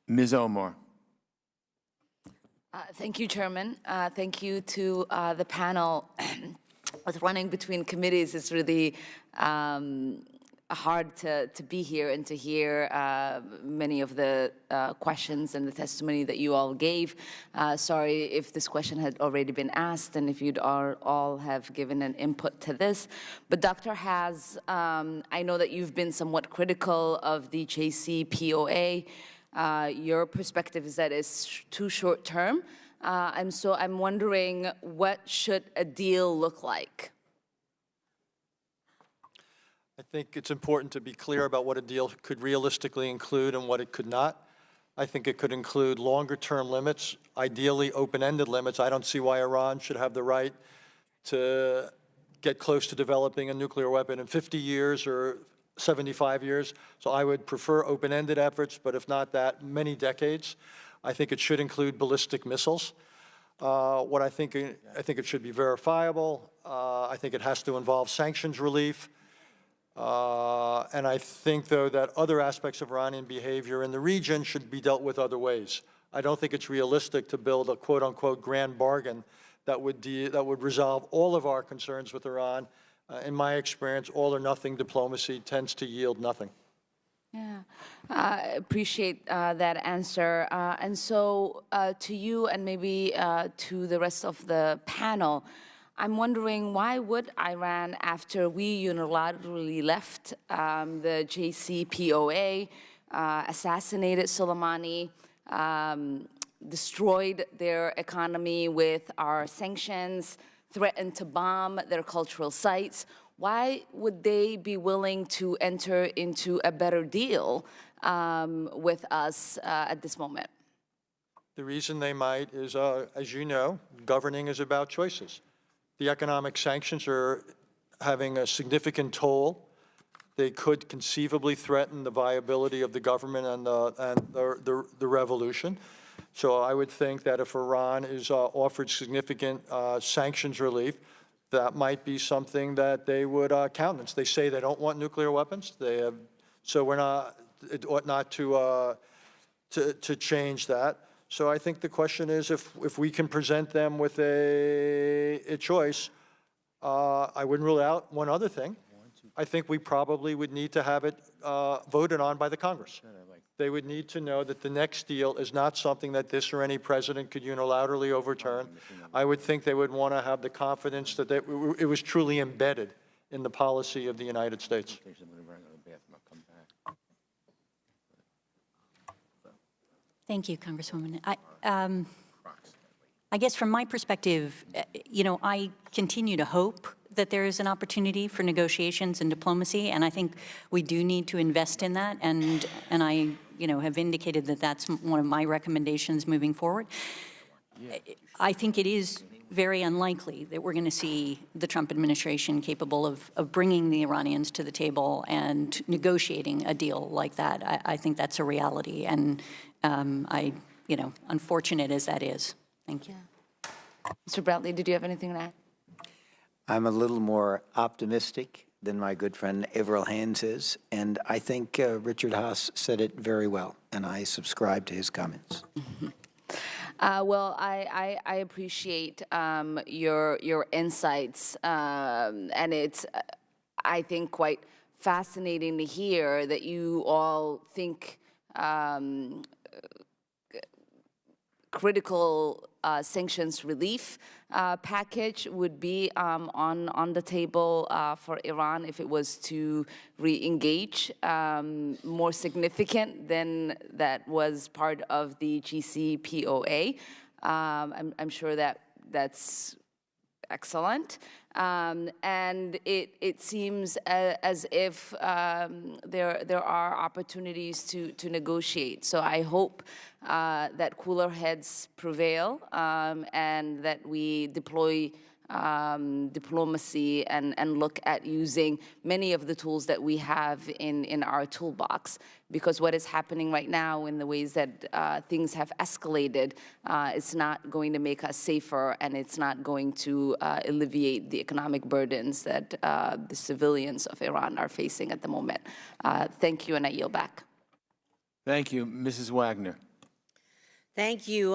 Ms. Omar. Thank you, Chairman. Thank you to the panel. With running between committees, it's really hard to be here and to hear many of the questions and the testimony that you all gave. Sorry if this question had already been asked and if you'd all have given an input to this. But Dr. Has, I know that you've been somewhat critical of the JCPOA. Your perspective is that it's too short term. And so I'm wondering, what should a deal look like? I think it's important to be clear about what a deal could realistically include and what it could not. I think it could include longer-term limits, ideally open-ended limits. I don't see why Iran should have the right to get close to developing a nuclear weapon in 50 years or 75 years. So I would prefer open-ended efforts, but if not that, many decades. I think it should include ballistic missiles. I think it should be verifiable. I think it has to involve sanctions relief. And I think, though, that other aspects of Iranian behavior in the region should be dealt with other ways. I don't think it's realistic to build a quote-unquote grand bargain that would resolve all of our concerns with Iran. In my experience, all or nothing diplomacy tends to yield nothing. Yeah, I appreciate that answer. And so to you and maybe to the rest of the panel, I'm wondering, why would Iran, after we unilaterally left the JCPOA, assassinated Soleimani, destroyed their economy with our sanctions, threatened to bomb their cultural sites, why would they be willing to enter into a better deal with us at this moment? The reason they might is, as you know, governing is about choices. The economic sanctions are having a significant toll. They could conceivably threaten the viability of the government and the revolution. So I would think that if Iran is offered significant sanctions relief, that might be something that they would countenance. They say they don't want nuclear weapons. So it ought not to change that. So I think the question is, if we can present them with a choice, I wouldn't rule out one other thing. I think we probably would need to have it voted on by the Congress. They would need to know that the next deal is not something that this or any president could unilaterally overturn. I would think they would want to have the confidence that it was truly embedded in the policy of the United States. Thank you, Congresswoman. I guess from my perspective, I continue to hope that there is an opportunity for negotiations and diplomacy, and I think we do need to invest in that, and I have indicated that that's one of my recommendations moving forward. I think it is very unlikely that we're going to see the Trump administration capable of bringing the Iranians to the table and negotiating a deal like that. I think that's a reality, and unfortunate as that is. Thank you. Mr. Bradley, did you have anything to add? I'm a little more optimistic than my good friend Avril Haines is, and I think Richard Haas said it very well, and I subscribe to his comments. Well, I appreciate your insights, and it's, I think, quite fascinating to hear that you all think critical sanctions relief package would be on the table for Iran if it was to re-engage, more significant than that was part of the JCPOA. I'm sure that's excellent. And it seems as if there are opportunities to negotiate. So I hope that cooler heads prevail and that we deploy diplomacy and look at using many of the tools that we have in our toolbox. Because what is happening right now in the ways that things have escalated is not going to make us safer, and it's not going to alleviate the economic burdens that the civilians of Iran are facing at the moment. Thank you, and I yield back. Thank you. Mrs. Wagner. Thank you,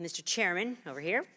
Mr. Chairman, over here.